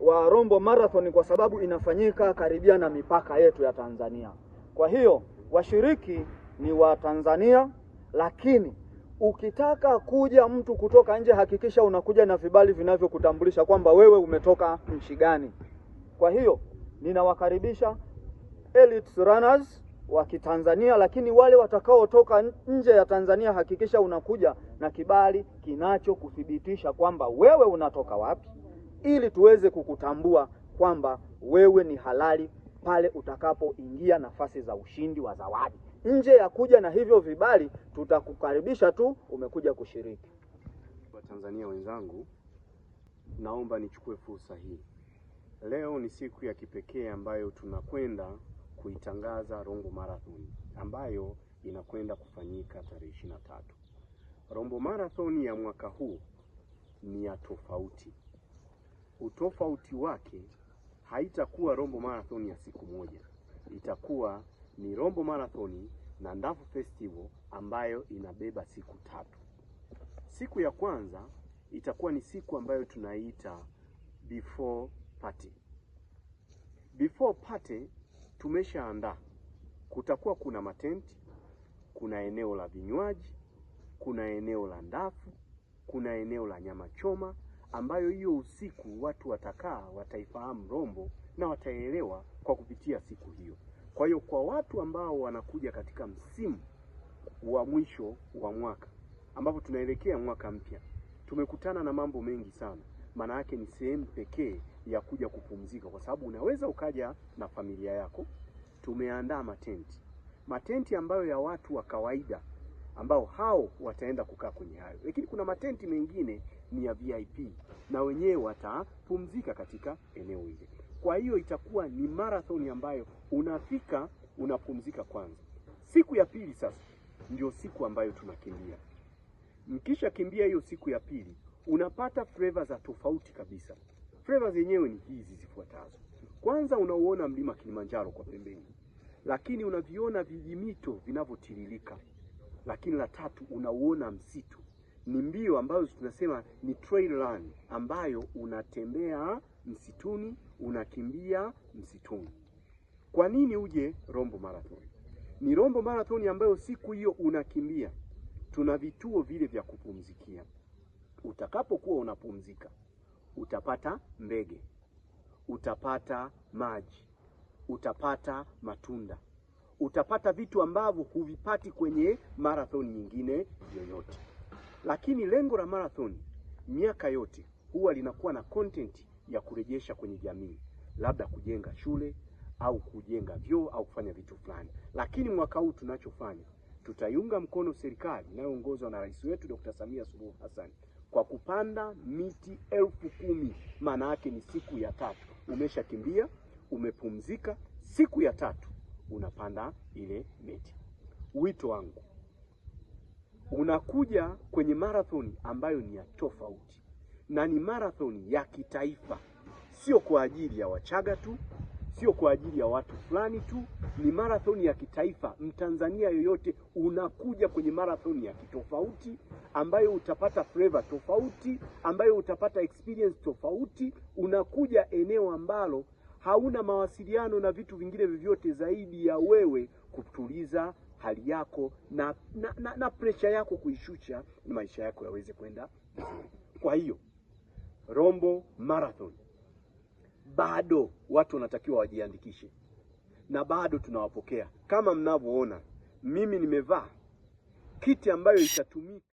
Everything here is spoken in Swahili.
wa Rombo Marathon kwa sababu inafanyika karibia na mipaka yetu ya Tanzania. Kwa hiyo washiriki ni wa Tanzania, lakini ukitaka kuja mtu kutoka nje hakikisha unakuja na vibali vinavyokutambulisha kwamba wewe umetoka nchi gani. Kwa hiyo ninawakaribisha elite runners wa Kitanzania, lakini wale watakaotoka nje ya Tanzania hakikisha unakuja na kibali kinachokuthibitisha kwamba wewe unatoka wapi, ili tuweze kukutambua kwamba wewe ni halali pale utakapoingia nafasi za ushindi wa zawadi. Nje ya kuja na hivyo vibali, tutakukaribisha tu umekuja kushiriki. Watanzania wenzangu, naomba nichukue fursa hii. Leo ni siku ya kipekee ambayo tunakwenda kuitangaza Rombo Marathon ambayo inakwenda kufanyika tarehe 23. Rombo Marathon ya mwaka huu ni ya tofauti. Utofauti wake haitakuwa Rombo Marathon ya siku moja. Itakuwa ni Rombo Marathon na Ndafu Festival ambayo inabeba siku 3. Siku ya kwanza itakuwa ni siku ambayo tunaita before party. Before party tumeshaandaa. Kutakuwa kuna matenti, kuna eneo la vinywaji, kuna eneo la ndafu, kuna eneo la nyama choma, ambayo hiyo usiku watu wataifahamu Rombo na wataelewa kwa kupitia siku hiyo. Kwa hiyo kwa watu ambao wanakuja katika msimu wa mwisho wa mwaka ambapo tunaelekea mwaka mpya, tumekutana na mambo mengi sana. Maana yake ni sehemu pekee ya kuja kupumzika, kwa sababu unaweza ukaja na familia yako. Tumeandaa matenti ambayo ya watu wa kawaida ambao hao wataenda kukaa kwenye hayo, lakini kuna matenti mengine ni ya VIP na wenyewe watapumzika katika eneo hili. Kwa hiyo itakuwa ni marathon ambayo unafika unapumzika kwanza. Siku ya pili sasa ndio siku ambayo tunakimbia. Mkisha kimbia hiyo siku ya pili, unapata flavor za tofauti kabisa. Flavor zenyewe ni hizi zifuatazo. Kwanza unauona mlima Kilimanjaro kwa pembeni, lakini unaviona vijimito vinavyotiririka. Lakini la tatu unauona msitu. Ni mbio ambazo tunasema ni trail run, ambayo unatembea msituni, unakimbia msituni. Kwa nini uje Rombo Marathon? Ni Rombo Marathon ambayo siku hiyo unakimbia, tuna vituo vile vya kupumzikia. Utakapokuwa unapumzika, utapata ndege, utapata maji, utapata matunda, utapata vitu ambavyo huvipati kwenye marathon nyingine yoyote. Lakini lengo la marathon miaka yote huwa linakuwa na content ya kurejesha kwenye jamii, labda kujenga shule au kujenga vyoo au kufanya vitu fulani. Lakini mwaka huu tunachofanya, tutaiunga mkono serikali inayoongozwa na Rais wetu Dr. Samia Suluhu Hassan kwa kupanda miti 10,000. Maana yake ni siku ya 3 umeshakimbia, umepumzika, siku ya 3 unapanda ile miti. Wito wangu, unakuja kwenye marathon ambayo ni ya tofauti na ni marathon ya kitaifa, sio kwa ajili ya Wachaga tu, sio kwa ajili ya watu fulani tu, ni marathon ya kitaifa. Mtanzania yoyote unakuja kwenye marathon ya kitofauti ambayo utapata flavor tofauti, ambayo utapata experience tofauti. Unakuja eneo ambalo hauna mawasiliano na vitu vingine vyovyote zaidi ya wewe kutuliza hali yako na pressure yako kuishusha, na maisha yako yaweze kwenda vizuri. Kwa hiyo Rombo Marathon bado watu wanatakiwa wajiandikishe, na bado tunawapokea. Kama mnavyoona mimi nimevaa kiti ambayo itatumika